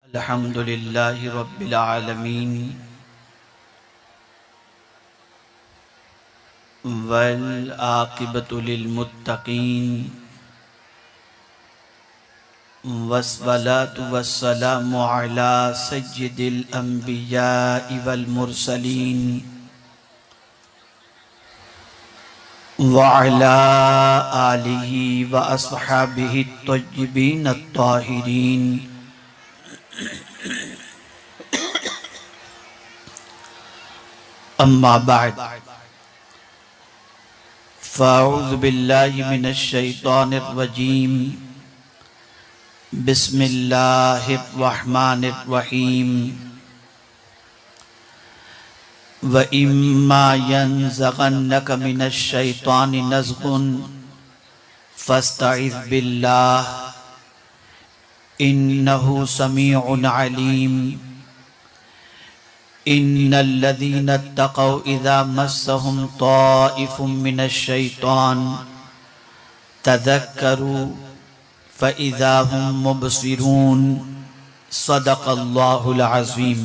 अल्हम्दुलिल्लाहि रब्बिल आलमीन वल आक़िबतु लिल मुत्तक़ीन वस्सलातु वस्सलामु अला सय्यिदिल अंबियाइ वल मुरसलीन व अला आलिहि व अस्हाबिहि त्वय्यिबीन अत्ताहिरीन। अम्मा बाद फ़अऊज़ु बिल्लाहि मिनश शैतानिर रजीम। बिस्मिल्लाहिर रहमानिर रहीम। व इम्मा यंज़गन्नक मिनश शैतानि नज़गुन फ़स्तइज़ बिल्लाह इन्नहु समीउन अलीम। इन्नल्लज़ीना तक़ौ इज़ा मस्सहुम ताइफ़ुम मिनश शैतान तज़क्करू फ़इज़ा हुम मुबसिरून। सदक़ल्लाहुल अज़ीम।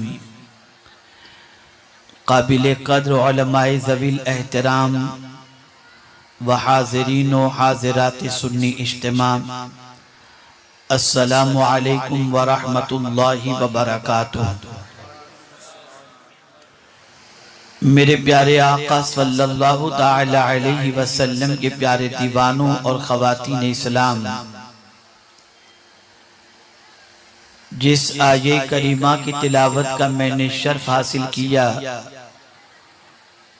काबिल क़द्र उलमाए ज़वील एहतराम व हाज़िरीन व हाज़िरात सुन्नी इज्तिमा, अस्सलामु अलैकुम व रहमतुल्लाहि व बरकातुहू। मेरे प्यारे आका सल्लल्लाहु ताला अलैहि वसल्लम के प्यारे दीवानों और ख़वातीन इस्लाम, जिस आये करीमा की तिलावत का मैंने शर्फ हासिल किया,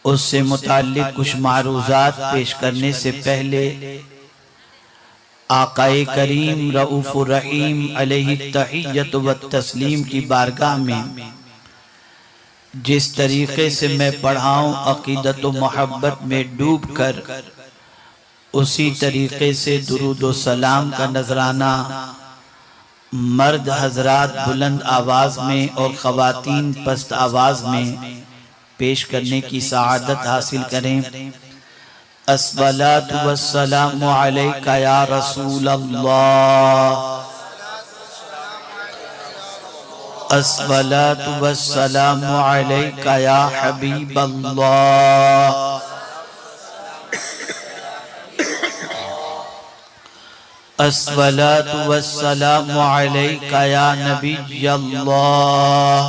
उससे मुताल्लिक़ कुछ मारूज़ात पेश करने से पहले आकाए करीम रऊफ़ुर रहीम अलैहि तहिय्यत व तस्लीम की बारगाह में जिस तरीक़े से मैं पढ़ाऊँ अक़ीदत व मोहब्बत में डूब कर, उसी तरीक़े से दुरूद व सलाम का नजराना मर्द हजरात बुलंद आवाज़ में और ख़वातीन पस्त आवाज़ में पेश करने की सआदत हासिल करें। अस्सलातु वस्सलामु अलैका या रसूल अल्लाह, अस्सलातु वस्सलामु अलैका या हबीब अल्लाह, अस्सलातु वस्सलामु अलैका या नबी अल्लाह,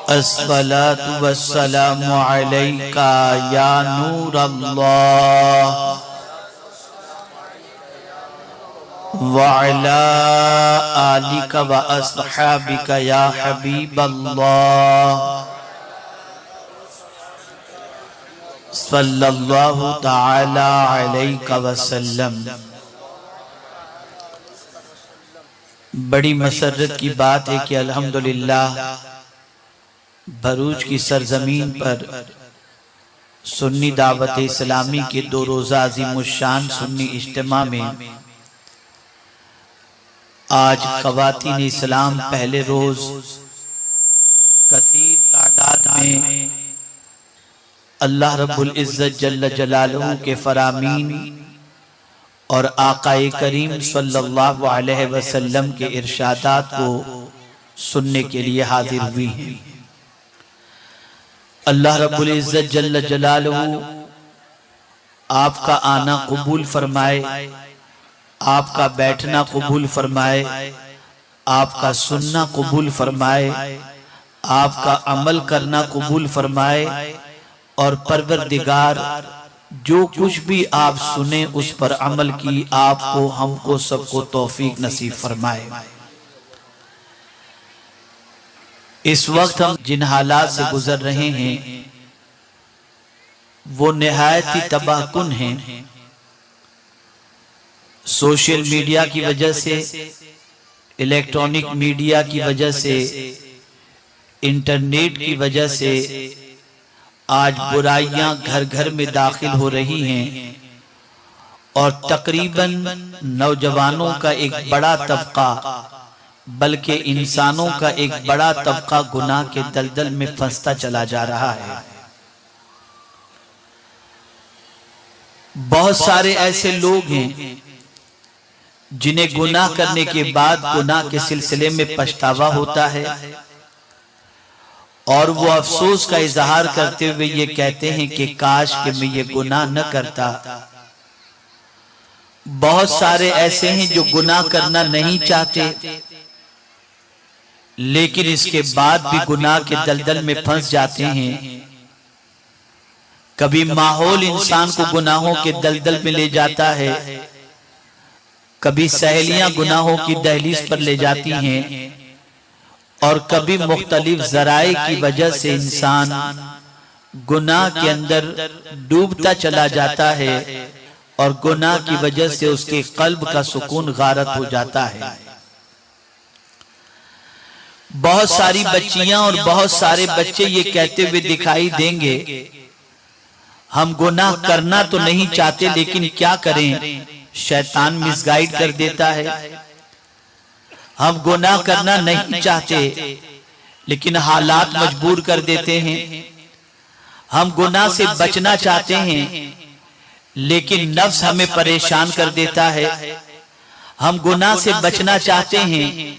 अस्सलातु वस्सलामु अलैका या नूर अल्लाह, व अला आलिका व अस्हाबिका या हबीब अल्लाह, सल्लल्लाहु ताला अलैका वसल्लम। बड़ी मसरत की बात है कि अल्हम्दुलिल्लाह भरूच की सरजमीन पर सुन्नी दावत इस्लामी के दो रोज़ा अज़ीमुश्शान सुन्नी इज्तिमा में आज ख़वातीन इस्लाम पहले रोज़ कसीर तादाद में अल्लाह रब्बुल इज़्ज़त जल्ल जलालहू के फ़रामीन और आक़ाए करीम सल्लल्लाहु अलैहि वसल्लम के इरशादात को सुनने के लिए हाजिर हुई हैं। अल्लाह रब्बुल इज़्ज़त जल्ल जलालहू आपका आना कबूल फरमाए, आपका बैठना कबूल फरमाए, आपका सुनना कबूल फरमाए, आपका अमल करना कबूल फरमाए और परवरदिगार जो कुछ भी आप सुने उस पर अमल की आपको हमको सबको तौफीक नसीब फरमाए। इस वक्त हम जिन हालात से गुजर रहे हैं वो निहायत ही तबाहकुन हैं। सोशल मीडिया की वजह से, इलेक्ट्रॉनिक मीडिया की वजह से, इंटरनेट की वजह से आज बुराइयां घर घर में दाखिल हो रही हैं और तकरीबन नौजवानों का एक बड़ा तबका, बल्कि इंसानों का एक बड़ा तबका गुनाह के दलदल में फंसता चला जा रहा है। बहुत सारे ऐसे लोग हैं जिन्हें गुनाह करने के बाद गुनाह के सिलसिले में पछतावा होता है और वो अफसोस का इजहार करते हुए ये कहते हैं कि काश कि मैं ये गुनाह न करता। बहुत सारे ऐसे हैं जो गुनाह करना नहीं चाहते लेकिन इसके बाद भी गुनाह के दलदल में फंस जाते हैं। कभी माहौल इंसान को गुनाहों के दलदल में ले जाता है, कभी सहेलियां गुनाहों की दहलीज पर ले जाती हैं और कभी मुख्तलिफ जराए की वजह से इंसान गुनाह के अंदर डूबता चला जाता है और गुनाह की वजह से उसके कल्ब का सुकून गारत हो जाता है। बहुत सारी बच्चियां और बहुत सारे बच्चे ये कहते हुए दिखाई देंगे, हम गुनाह करना तो नहीं चाहते लेकिन क्या करें, शैतान मिसगाइड कर देता है। हम गुनाह करना नहीं चाहते लेकिन हालात मजबूर कर देते हैं। हम गुनाह से बचना चाहते हैं लेकिन नफ्स हमें परेशान कर देता है। हम गुनाह से बचना चाहते हैं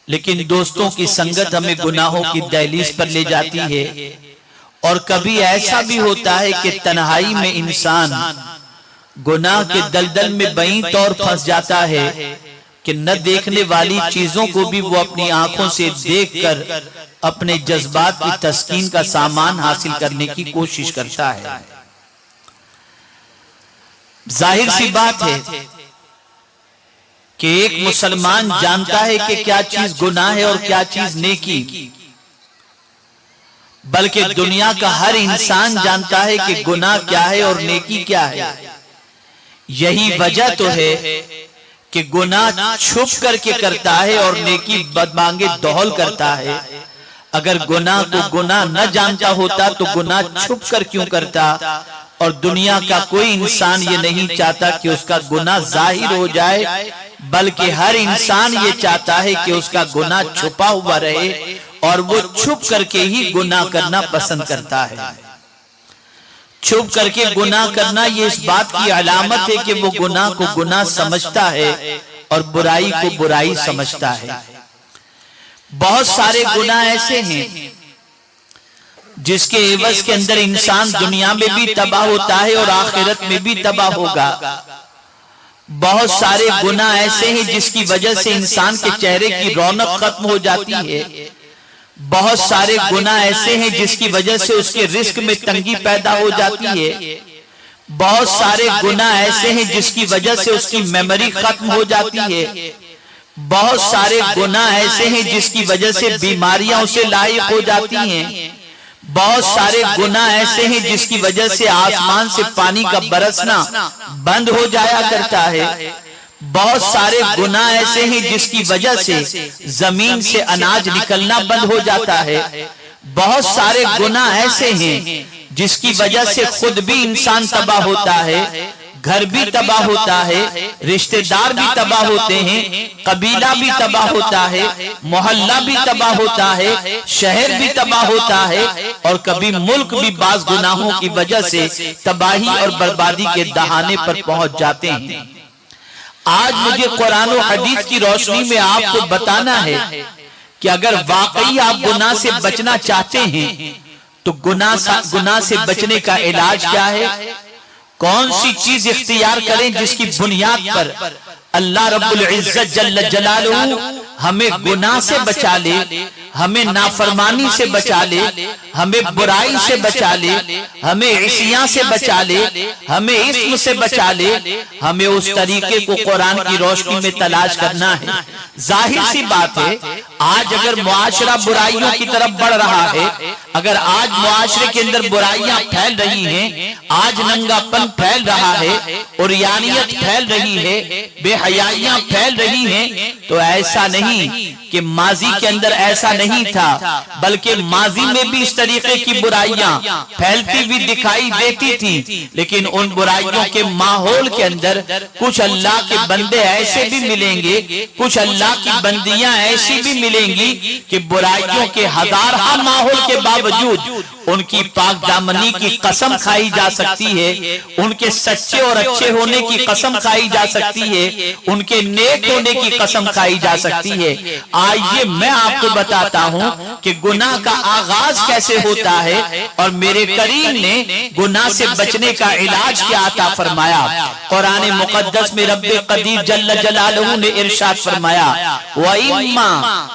लेकिन दोस्तों की संगत हमें गुनाहों की दहलीज पर ले जाती है। और कभी ऐसा भी होता है कि तन्हाई में इंसान गुनाह के दलदल में बई तौर फंस जाता है कि न देखने वाली चीजों को भी वो अपनी आंखों से देखकर अपने जज्बात की तस्कीन का सामान हासिल करने की कोशिश करता है। जाहिर सी बात है कि एक मुसलमान जानता है कि क्या चीज गुनाह है और क्या चीज नेकी, बल्कि दुनिया का हर इंसान जानता है कि गुनाह क्या है और नेकी क्या है। यही वजह तो है कि गुनाह छुप करके करता है और नेकी बदमांगे दौहल करता है। अगर गुनाह को गुनाह न जानता होता तो गुनाह छुप कर क्यों करता। और दुनिया का कोई इंसान ये नहीं चाहता कि उसका गुनाह जाहिर हो जाए, बल्कि हर इंसान ये चाहता है कि उसका गुनाह छुपा हुआ रहे और वो छुप करके ही गुनाह करना पसंद करता है। छुप करके गुनाह करना ये इस बात की अलामत है कि वो गुनाह को गुनाह समझता है और बुराई को बुराई समझता है। बहुत सारे गुनाह ऐसे हैं जिसके एवज के अंदर इंसान दुनिया में भी तबाह होता है और आखिरत में भी तबाह होगा। बहुत सारे गुनाह ऐसे हैं जिसकी वजह से इंसान के चेहरे की रौनक खत्म हो जाती है। बहुत सारे गुनाह ऐसे हैं जिसकी वजह से उसके रिस्क में तंगी पैदा हो जाती है। बहुत सारे गुनाह ऐसे हैं जिसकी वजह से उसकी मेमोरी खत्म हो जाती है। बहुत सारे गुनाह ऐसे हैं जिसकी वजह से बीमारियां उसे लायक हो जाती हैं। बहुत सारे गुनाह ऐसे हैं जिसकी वजह से आसमान से पानी का बरसना बंद हो जाया करता है। बहुत सारे गुनाह ऐसे हैं जिसकी वजह से जमीन से अनाज निकलना बंद हो जाता है। बहुत सारे गुनाह ऐसे हैं जिसकी वजह से खुद भी इंसान तबाह होता है, घर भी तबाह होता है, रिश्तेदार भी तबाह होते हैं, कबीला भी तबाह होता है, मोहल्ला भी तबाह होता है, शहर भी तबाह होता है और कभी मुल्क भी बाज गुनाहों की वजह से तबाही और बर्बादी के दहाने पर पहुंच जाते हैं। आज मुझे कुरान और हदीस की रोशनी में आपको बताना है कि अगर वाकई आप गुनाह से बचना चाहते हैं तो गुनाह से बचने का इलाज क्या है, कौन सी चीज इख्तियार करें जिसकी बुनियाद पर अल्लाह रब्बुल इज्जत जल्ल जलालुहु हमें गुनाह से बचा ले, हमें नाफरमानी से बचा ले, हमें बुराई से बचा ले, हमें इसियां से बचा ले, हमें इस्म से बचा ले। हमें उस तरीके को कुरान की रोशनी में तलाश करना है। जाहिर सी बात है, आज अगर मुआशरा बुराइयों की तरफ बढ़ रहा है, अगर आज मुआशरे के अंदर बुराइयां फैल रही हैं, आज नंगापन फैल रहा है, उरियानियत फैल रही है, बेहयाइयां फैल रही हैं, तो ऐसा नहीं कि माजी के अंदर ऐसा नहीं था, बल्कि माजी में भी इस तरीके की बुराइयां फैलती हुई दिखाई देती थी। लेकिन उन बुराइयों के माहौल के अंदर कुछ अल्लाह के बंदे ऐसे भी मिलेंगे, कुछ अल्लाह की बंदियां ऐसी भी मिलेंगी कि बुराइयों के हजारहा माहौल के बावजूद उनकी पाक दामनी की कसम खाई जा सकती है, उनके सच्चे और अच्छे होने की कसम खाई जा सकती है, उनके नेक होने की कसम खाई जा सकती है। आइए मैं आपको बताता हूं कि गुनाह का आगाज कैसे होता है और मेरे करीम ने गुनाह से बचने का इलाज क्या अता फरमाया। कुरान मुकद्दस में रब्बे कदीर जल्ल जलालहू ने इरशाद फरमाया, व इम्मा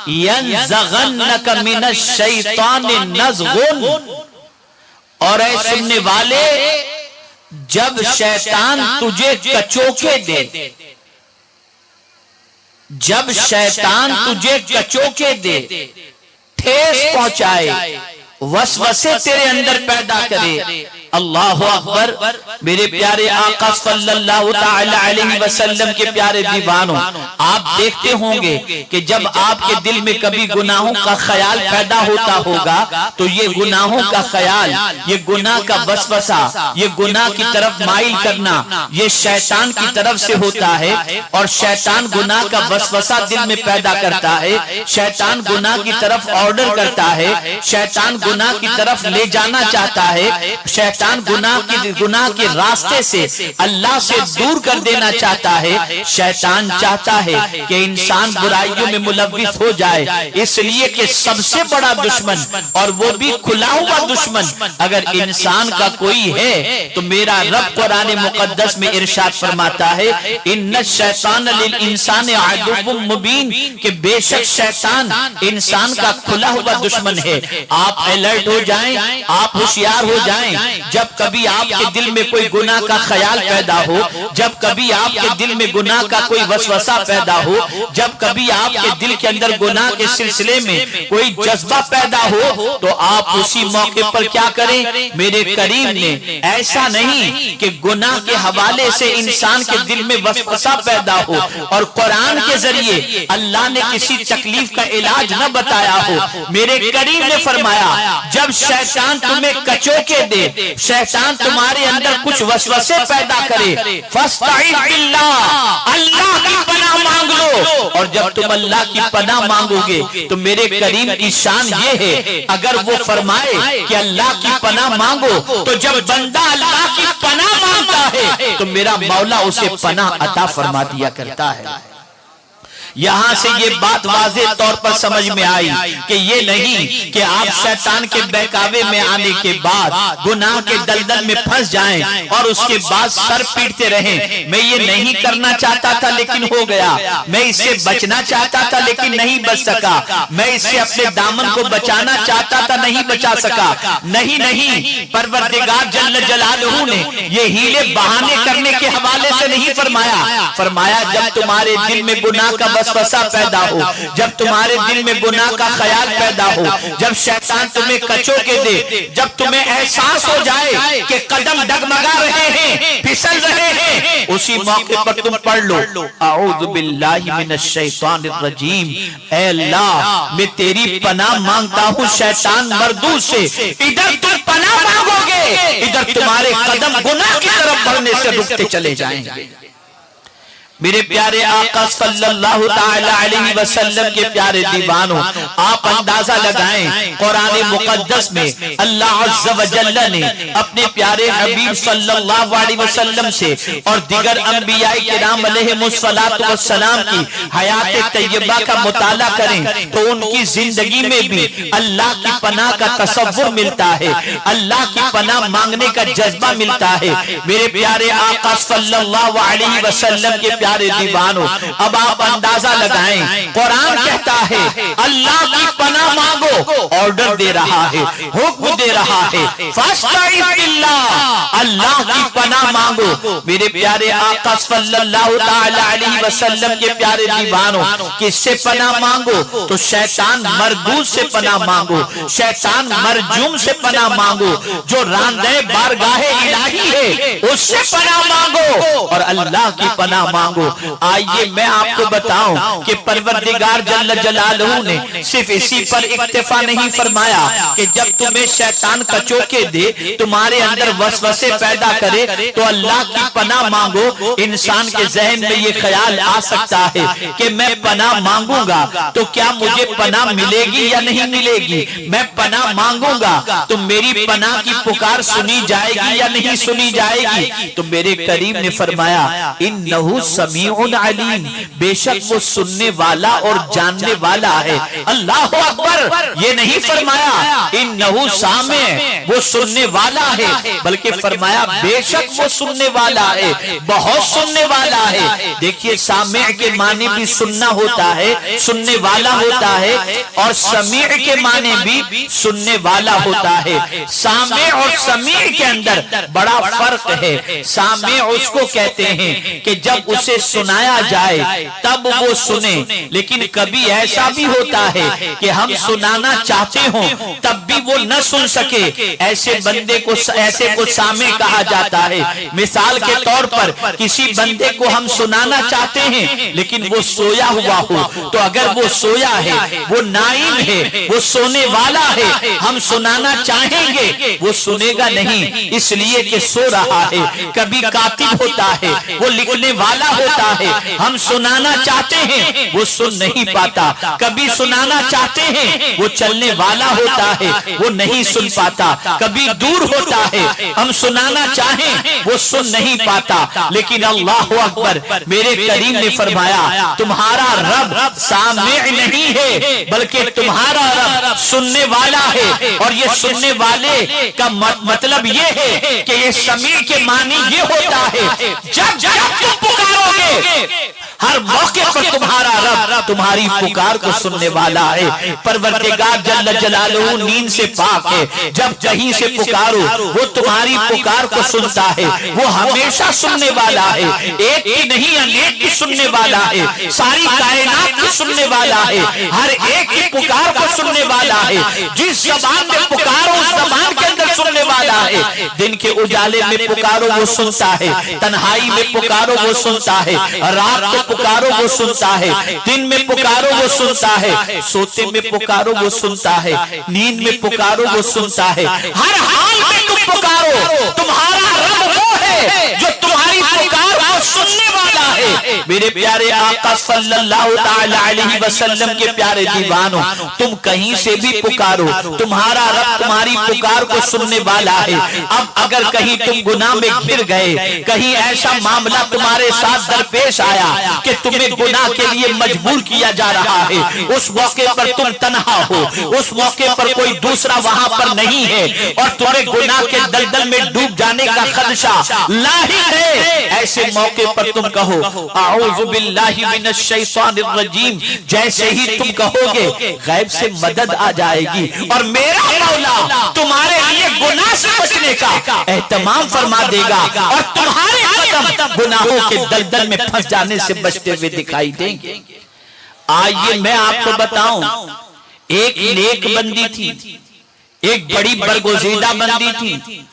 यनज़गन्नका मिनश शैतानि नज़गुन, और ऐ सुनने वाले जब शैतान तुझे कचोके दे, जब शैतान तुझे कचोके दे, ठेस पहुंचाए, वसवसे तेरे अंदर पैदा करे। अल्लाहु अकबर। मेरे प्यारे आका सल्लल्लाहु ताला अलैहि वसल्लम के प्यारे दीवानों, आप देखते होंगे कि जब आपके दिल में कभी गुनाहों का ख्याल पैदा होता होगा तो ये गुनाहों का ख्याल, ये गुनाह का वसवसा, ये गुनाह की तरफ माइल करना, ये शैतान की तरफ से होता है। और शैतान गुनाह का वसवसा दिल में पैदा करता है, शैतान गुनाह की तरफ ऑर्डर करता है, शैतान गुनाह की तरफ ले जाना चाहता है, शैतान गुनाह के रास्ते से अल्लाह से दूर कर देना चाहता है। शैतान चाहता है कि इंसान बुराइयों में मुलव्विस हो जाए, इसलिए कि सबसे बड़ा दुश्मन, और वो भी खुला हुआ दुश्मन अगर इंसान का कोई है तो मेरा रब कुरान मुकद्दस में इरशाद फरमाता है, इन्ना शैतान लिल इंसान अदुव्वुम मुबीन, कि बेशक शैतान इंसान का खुला हुआ दुश्मन है। आप अलर्ट हो जाएं, आप होशियार हो जाएं। जब कभी आपके दिल में कोई गुनाह का ख्याल पैदा हो, जब कभी आपके दिल में गुनाह का कोई वसवसा पैदा हो, जब कभी आपके दिल के अंदर गुनाह के सिलसिले में कोई जज्बा पैदा हो, तो आप उसी मौके पर क्या करें। मेरे करीम ने ऐसा नहीं कि गुनाह के हवाले से इंसान के दिल में वसवसा पैदा हो और कुरान के जरिए अल्लाह ने किसी तकलीफ का इलाज न बताया हो। मेरे करीम ने फरमाया, जब शैतान तुम्हें कचोके दे, शैतान तुम्हारे अंदर कुछ वसवसे पैदा करे, फस्तईज़ बिल्लाह, अल्लाह की पनाह मांग लो। और जब तुम अल्लाह की पनाह मांगोगे तो मेरे करीम की शान ये है, अगर वो फरमाए कि अल्लाह की पनाह मांगो, तो जब बंदा अल्लाह की पनाह मांगता है तो मेरा मौला उसे पनाह अता फरमा दिया करता है। यहां से ये बात वाज़ेह तौर पर समझ में आई कि ये नहीं कि आप शैतान के बहकावे में आने के बाद गुनाह के दलदल में फंस जाएं और उसके बाद सर पीटते रहें। मैं ये नहीं करना चाहता था लेकिन हो गया, मैं इससे बचना चाहता था लेकिन नहीं बच सका, मैं इससे अपने दामन को बचाना चाहता था नहीं बचा सका। नहीं नहीं, परवरदिगार जल्ल जलालहू ने ये हीले बहाने करने के हवाले से नहीं फरमाया। फरमाया जब तुम्हारे दिल में गुनाह का वसवसा पैदा हो, जब तुम्हारे दिल में गुनाह का ख्याल पैदा हो, जब शैतान तुम्हें कचोके दे, जब तुम्हें एहसास हो जाए कि कदम डगमगा रहे हैं, फिसल रहे हैं, उसी मौके पर तुम पढ़ लो, अऊज़ु बिल्लाहि मिनश शैतानिर रजीम, ऐ अल्लाह मैं तेरी पनाह मांगता हूँ शैतान मरदूद से। इधर तुम पनाह मांगोगे, इधर तुम्हारे कदम गुनाह की तरफ बढ़ने से रुकते चले जाएंगे। मेरे प्यारे आका सल्लल्लाहु ताला अलैहि वसल्लम के प्यारे दीवानों, आप अंदाजा लगाएं कुरान मुकद्दस में अल्लाह अज़्ज़ व जल्ल ने अपने प्यारे हबीब सल्लल्लाहु अलैहि वसल्लम से और दीगर अंबिया किराम अलैहिमुस्सलातु वस्सलाम की हयात तैयबा का मुताला करें तो उनकी जिंदगी में भी अल्लाह की पनाह का तसव्वुर मिलता है, अल्लाह की पनाह मांगने का जज्बा मिलता है। मेरे प्यारे आका सल्लल्लाहु अलैहि वसल्लम के प्यारे दीवानों, अब आप अंदाजा लगाएं, कुरान कहता है अल्लाह की पनाह मांगो, ऑर्डर दे रहा है, हुक्म दे रहा है, फस्तईज़ बिल्लाह, अल्लाह की पनाह मांगो। मेरे प्यारे आका सल्लल्लाहु ताला अलैहि वसल्लम के प्यारे दीवानों, किससे पनाह मांगो तो शैतान मरदूद से पनाह मांगो, शैतान मरजूम से पनाह मांगो, जो रांदे बारगाहे इलाही है उससे पनाह मांगो और अल्लाह की पनाह मांगो। मांगो। आइए मैं आपको बताऊं कि परवरदिगार जल्ल जलालहू ने सिर्फ इसी पर इक्तिफा नहीं फरमाया कि जब तुम्हें शैतान कचोके दे, तुम्हारे अंदर वसवसे पैदा करे, तो अल्लाह की पनाह मांगो। इंसान के जहन में ये ख्याल आ सकता है कि मैं पनाह मांगूंगा तो क्या मुझे पनाह मिलेगी या नहीं मिलेगी, मैं पनाह मांगूंगा तो मेरी पनाह की पुकार सुनी जाएगी या नहीं सुनी जाएगी। तो मेरे करीम ने फरमाया इन्नहु समीउन अलीम, बेशक वो सुनने वाला और जानने वाला है। अल्लाह अकबर, ये नहीं फरमाया इन्नहु सामे, वो सुनने वाला है, बल्कि फरमाया बेशक वो सुनने वाला है, बहुत सुनने वाला है। देखिए सामे के माने भी सुनना होता है, सुनने वाला होता है, और समी के माने भी सुनने वाला होता है। सामे और समी के अंदर बड़ा फर्क है। सामे उसको कहते हैं कि जब उसे सुनाया जाए तब वो सुने, लेकिन कभी ऐसा भी होता है कि हम सुनाना चाहते हो तब भी वो न सुन सके, ऐसे बंदे को, ऐसे को सामे कहा जाता है। मिसाल के तौर पर किसी बंदे को हम सुनाना चाहते हैं लेकिन वो सोया हुआ हो, तो अगर वो सोया है, वो नाइम है, वो सोने वाला है, हम सुनाना चाहेंगे वो सुनेगा नहीं, इसलिए कि सो रहा है। कभी कातिब होता है, वो लिखने वाला होता है, हम सुनाना चाहते हैं वो सुन नहीं पाता। कभी सुनाना चाहते हैं, वो चलने वाला होता है, वो नहीं सुन पाता। कभी दूर होता है, हम सुनाना चाहें वो सुन नहीं पाता। लेकिन अल्लाह अकबर, मेरे करीम ने फरमाया तुम्हारा रब सामे नहीं है, बल्कि तुम्हारा रब सुनने वाला है। और ये सुनने वाले का मतलब ये है कि ये समी के मानी ये होता है जब जब तुम पुकारोगे हर मौके पर तुम्हारा रब तुम्हारी पुकार को सुनने वाला है। परवरदिगार जल्ल जलालहू नींद से पाक है, जब कहीं से पुकारो वो तुम्हारी पुकार को सुनता है। वो हमेशा सुनने वाला है, एक की नहीं अनेक की सुनने वाला है, सारी कायनात की सुनने वाला है, हर एक की पुकार को सुनने वाला है। जिस जबान में पुकारो उस जबान के अंदर सुनने वाला है। दिन के उजाले में पुकारो वो सुनता है, तन्हाई में पुकारो वो सुनता है, रात को पुकारो वो सुनता है, दिन में पुकारो वो सुनता है, सोते में पुकारो वो सुनता है, नींद में पुकारो वो सुनता है। हर हाल में तुम पुकारो, तुम्हारा रब वो है जो तुम्हारी पुकार को सुनने वाला है। मेरे प्यारे आका सल्लल्लाहु ताला अलैहि वसल्लम के प्यारे दीवानों, तुम कहीं से भी पुकारो, तुम्हारा रब तुम्हारी पुकार को सुनने वाला है। अब अगर कहीं तुम गुनाह में घिर गए, कहीं ऐसा मामला तुम्हारे साथ दरपेश आया कि तुम्हें गुनाह के लिए मजबूर किया जा रहा है, उस मौके पर तुम तन्हा हो, उस मौके पर कोई दूसरा वहां पर नहीं है और तुम्हें गुनाह के दलदल में डूब जाने का खदशा लाहिक है, ऐसे मौके पर तुम कहो आऊज़ु बिल्लाहि मिनश शैतानिर रजीम। जैसे ही तुम कहोगे गैब से मदद आ जाएगी और मेरा मौला तुम्हारे लिए गुनाह से बचने का एहतमाम फरमा देगा और तुम्हारे कदम गुनाहों के दलदल में फंस जाने से बचते हुए दिखाई देंगे। आइए मैं आपको बताऊं, एक नेक बंदी थी, एक बड़ी बरगुज़ीदा बंदी थी,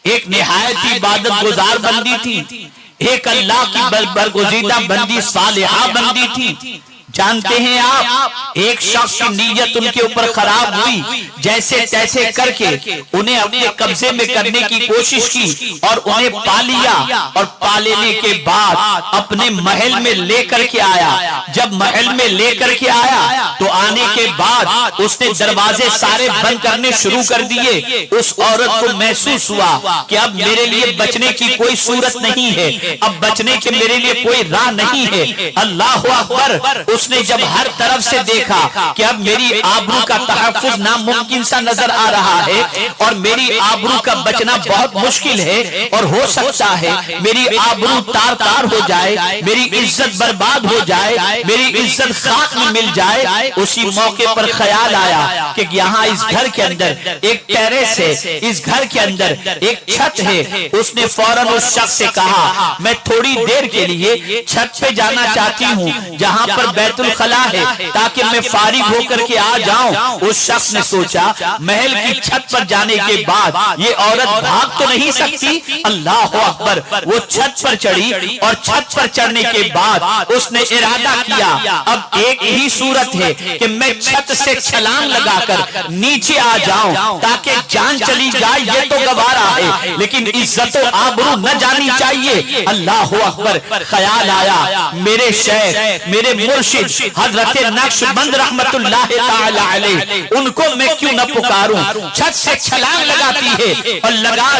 एक निहायत इबादत गुजार बंदी थी, एक अल्लाह की बरगुज़ीदा बंदी सालिहा बंदी थी। जानते हैं आप, एक शख्स की नीयत उनके ऊपर खराब हुई, जैसे तैसे करके उन्हें अपने कब्जे में करने की कोशिश की और उन्हें पा लिया और पा लेने के बाद अपने महल में लेकर के आया। जब महल में लेकर के आया तो आने के बाद उसने दरवाजे सारे बंद करने शुरू कर दिए। उस औरत को महसूस हुआ कि अब मेरे लिए बचने की कोई सूरत नहीं है, अब बचने के मेरे लिए कोई राह नहीं है। अल्लाह अकबर। उसने जब हर तरफ से देखा कि अब मेरी आबरू का तहफ्फुज नामुमकिन सा नजर आ रहा है और मेरी आबरू का बचना बहुत मुश्किल है और हो सकता है मेरी आबरू तार तार हो जाए, मेरी इज्जत बर्बाद हो जाए, मेरी इज्जत खाक में मिल जाए। उसी मौके पर ख्याल आया कि यहाँ इस घर के अंदर एक टेरेस है, इस घर के अंदर एक छत है। उसने फौरन उस शख्स से कहा मैं थोड़ी देर के लिए छत पे जाना चाहती हूँ जहाँ पर बैतुल खला है, ताकि मैं फारिग होकर के आ जाऊं। उस शख्स ने सोचा महल की छत पर जाने के बाद ये औरत भाग तो नहीं सकती। अल्लाह अकबर, वो छत पर चढ़ी और छत पर चढ़ने के बाद उसने इरादा किया अब एक ही सूरत है कि मैं छत से छलांग लगाकर नीचे आ जाऊं ताकि जान चली जाए, ये तो गवारा है लेकिन इज्जत आबरू न जानी चाहिए। अल्लाह अकबर, ख्याल आया मेरे शेख मेरे मुर्शिद हजरत नक्शबंद रहमतुल्लाह ताला अलैह, उनको मैं क्यों न पुकारूं। छत से छलांग लगाती है और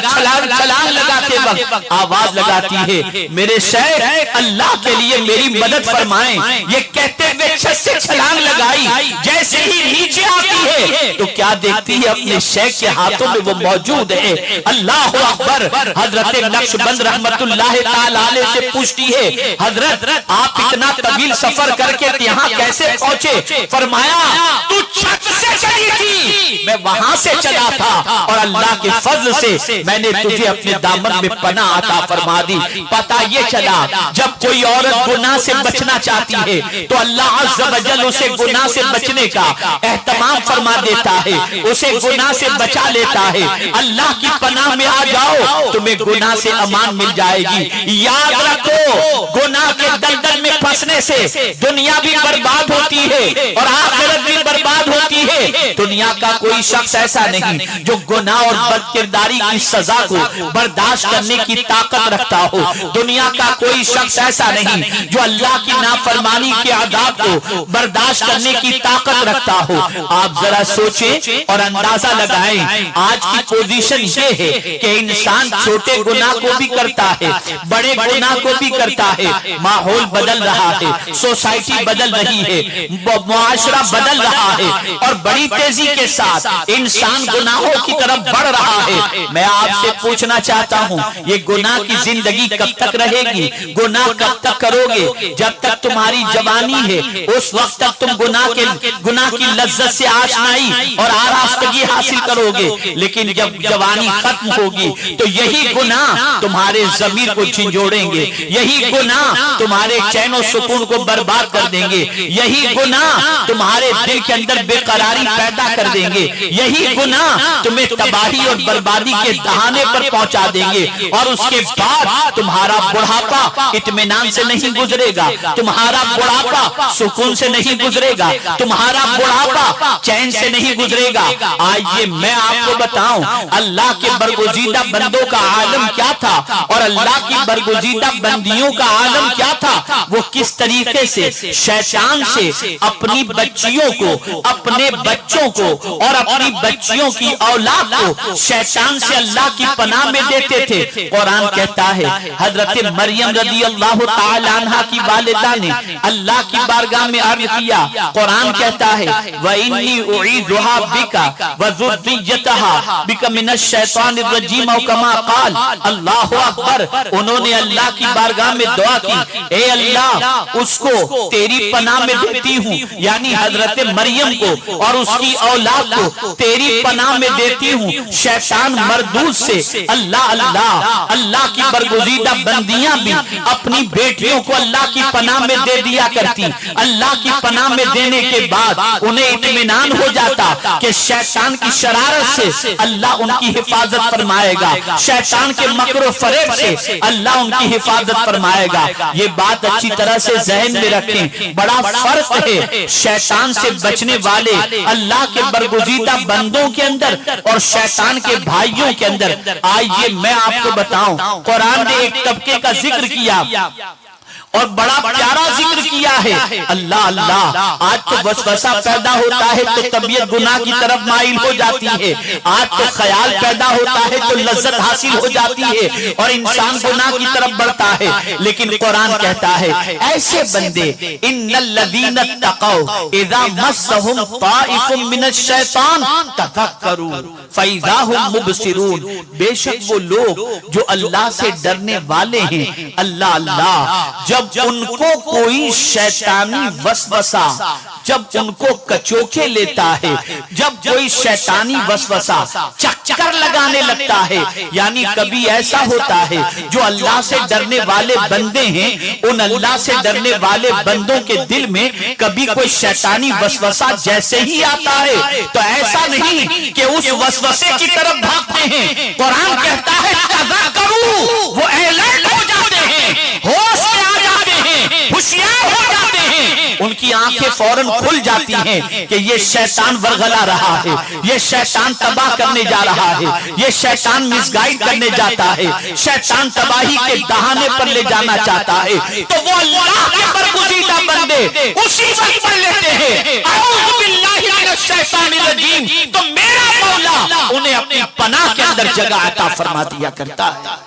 छलांग लगाते वक्त आवाज लगाती है मेरे शेख अल्लाह के लिए मेरी मदद फरमाएं। ये कहते हुए छत से छलांग लगाई, जैसे ही नीचे आती है तो क्या देखती है अपने शेख के हाथों में वो मौजूद है। अल्लाह अकबर, हजरत नक्शबंद रहमतुल्लाह ताला अलैह से पूछती है हजरत आप इतना तवील सफर करके यहाँ कैसे पहुँचे। फरमाया तू छत से चली थी, मैं वहां से चला था और अल्लाह के फजल से मैंने तुझे अपने दामन में पनाह अता फरमा दी। पता ये चला जब कोई औरत गुनाह से बचना चाहती है तो अल्लाह अज़्ज़ व जल उसे गुनाह से बचने का एहतमाम फरमा देता है, उसे गुनाह से बचा लेता है। अल्लाह की पनाह में आ जाओ तुम्हें गुनाह से अमान मिल जाएगी। याद रखो गुनाह के दलदल में फंसने से दुनिया भी बर्बाद होती है और आखिरत भी बर्बाद होती है। दुनिया का कोई शख्स ऐसा नहीं जो गुनाह और बदकिरदारी की सजा को बर्दाश्त करने की ताकत रखता हो। दुनिया का कोई शख्स ऐसा नहीं जो अल्लाह की नाफरमानी के अज़ाब को बर्दाश्त करने की ताकत रखता हो। आप जरा सोचें और अंदाजा लगाएं, आज की पोजीशन ये है कि इंसान छोटे गुनाह को भी करता है, बड़े गुनाह को भी करता है। माहौल बदल रहा है, सोसाइटी बदल रही है, मुआशरा बदल रहा है और बड़ी तेजी के साथ इंसान गुनाहों की तरफ बढ़ रहा है। मैं आपसे पूछना चाहता हूँ ये गुनाह की जिंदगी कब तक रहेगी? गुनाह कब तक करोगे? जब तक तुम्हारी जवानी है उस वक्त तक तुम गुनाह की लज्जत से आशनाई और आरास्तगी हासिल करोगे, लेकिन जब जवानी खत्म होगी तो यही गुनाह तुम्हारे ज़मीर को झंझोड़ेंगे, यही गुनाह तुम्हारे चैन और सुकून को बर्बाद कर देंगे, यही गुनाह तुम्हारे दिल के अंदर बेकरारी पैदा कर देंगे, यही गुनाह तुम्हें तबाही और बर्बादी के दहाने पर पहुंचा देंगे। और उसके बाद तुम्हारा बुढ़ापा इत्मीनान से नहीं गुजरेगा, तुम्हारा बुढ़ापा सुकून से नहीं गुजरेगा, तुम्हारा बुढ़ापा चैन से नहीं गुजरेगा। आइए मैं आपको बताऊं अल्लाह के बरगुज़ीदा बंदों का आलम क्या था और अल्लाह की बरगुज़ीदा बंदियों का आलम क्या था। वो किस तरीके से शैतान से अपनी बच्चियों को, अपने बच्चों को और अपनी बच्चियों की औलाद को शैतान से अल्लाह की पनाह में देते थे। कुरान कहता है हजरत मरियम रज़ी अल्लाह ताला अन्हा की वालिदा ने अल्लाह की बारगाह में अर्ज किया। कुरान कहता है व इन्नी उईज़ुहा बिका व ज़ुर्रिय्यतहा बिका मिनश शैतानिर रजीम औ कमा क़ाल। अल्लाहु अकबर, उन्होंने अल्लाह की बारगाह में दुआ की, ए अल्लाह उसको तेरी पनाह में देती हूँ, यानी हजरत मरियम को और उसकी औलाद को तेरी पनाह में देती हूँ शैतान मरदूद से। अल्लाह अल्लाह, अल्लाह की बरगुज़ीदा बंदियां भी अपनी बेटियों को अल्लाह की पनाह में दे दिया करती। अल्लाह की पनाह में देने के बाद उन्हें इत्मीनान हो जाता कि शैतान की शरारत से अल्लाह उनकी हिफाजत फरमाएगा, शैतान के मकरो फरेब से अल्लाह उनकी हिफाजत फरमाएगा। ये बात अच्छी तरह से ज़हन में रखें, बड़ा फर्क है शैतान से बचने वाले अल्लाह के बरगुज़ीदा बंदों के अंदर और शैतान के भाइयों के अंदर। आइए मैं आपको बताऊं, कुरान ने एक तबके का जिक्र किया और बड़ा प्यारा जिक्र किया है। अल्लाह अल्लाह, आज तो वसवसा पैदा होता है तो तबीयत गुनाह की तरफ माइल हो जाती है, आज तो ख्याल पैदा होता है तो लज्जत हासिल हो जाती है और इंसान गुनाह की तरफ बढ़ता है। लेकिन कुरान कहता है ऐसे बंदे इन्नल लज़ीना तक़ौ इज़ा मस्सहुम ताइफुम मिनश शैतान तफ़क्करू फ़इज़ा हुम मुबसिरून। बेशक वो लोग जो अल्लाह से डरने वाले हैं, अल्लाह अल्लाह, जब उनको कोई शैतानी वसवसा जब उनको कचोके लेता है, जब कोई शैतानी वसवसा चक्कर लगाने लगता है, यानी कभी ऐसा होता है जो अल्लाह से डरने वाले बंदे हैं, उन अल्लाह से डरने वाले बंदों के दिल में कभी कोई शैतानी वसवसा जैसे ही आता है तो ऐसा नहीं कि उस वसवसे की तरफ भागते हैं। कुरान कहता है तज़क्करू, वो अलर्ट हो जाते हैं, होश में आ जाते हैं, होशियार हो जाते हैं, उनकी आंखें फौरन खुल जाती हैं कि ये शैतान वरगला रहा है, ये शैतान तबाह करने जा रहा है, ये शैतान मिसगाइड करने जाता है, शैतान तबाही के दहाने पर ले जाना चाहता है। तो वो अल्लाह के बरगुज़ीदा बंदे उसी वक्त पढ़ लेते हैं अऊज़ु बिल्लाहि मिनश शैतानिर रजीम, तो मेरा मौला उन्हें अपनी पनाह के अंदर जगह अता फरमा दिया करता है।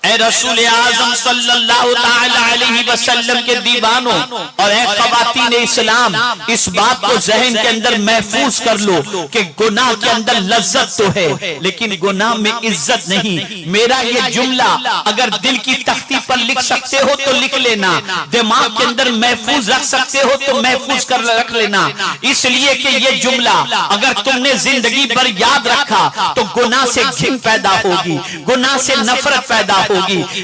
ऐ रसूल आज़म सल्लल्लाहु ताला अलैहि वसल्लम के दीवानों और ऐ ख़वातीन इस्लाम, इस बात को ज़हन के अंदर महफूज कर लो कि गुनाह के अंदर लज्जत तो है लेकिन गुनाह में इज्जत नहीं। मेरा ये जुमला अगर दिल की तख्ती पर लिख सकते हो तो लिख लेना, दिमाग के अंदर महफूज रख सकते हो तो महफूज कर रख लेना, इसलिए कि ये जुमला अगर तुमने जिंदगी भर याद रखा तो गुनाह से घिन पैदा होगी, गुनाह से नफरत पैदा होगी।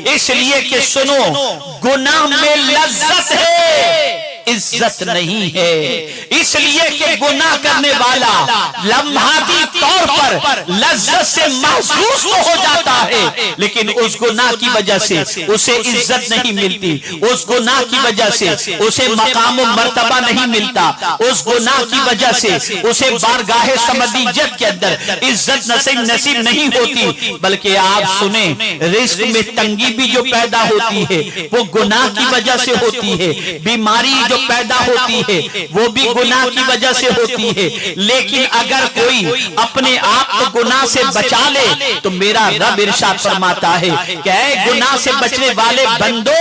इसलिए कि सुनो, गुनाह में लज्जत है, इज्जत नहीं है। इसलिए कि गुनाह करने वाला लम्हाती तौर पर लज्जत से महसूस तो हो जाता है लेकिन उस गुनाह की वजह से उसे इज्जत नहीं मिलती, उस गुनाह की वजह से उसे मकाम और मर्तबा नहीं मिलता, उस गुनाह की वजह से उसे बारगाहे समदीयत के अंदर इज्जत नसीब नहीं होती। बल्कि आप सुने, रिस्क में तंगी भी जो पैदा होती है वो गुनाह की वजह से होती है, बीमारी जो पैदा होती है वो भी गुनाह की वजह से होती है। लेकिन अगर कोई अपने आप को गुनाह से बचा ले तो मेरा रब इरशाद फरमाता है कि ऐ गुनाह से बचने वाले बंदो,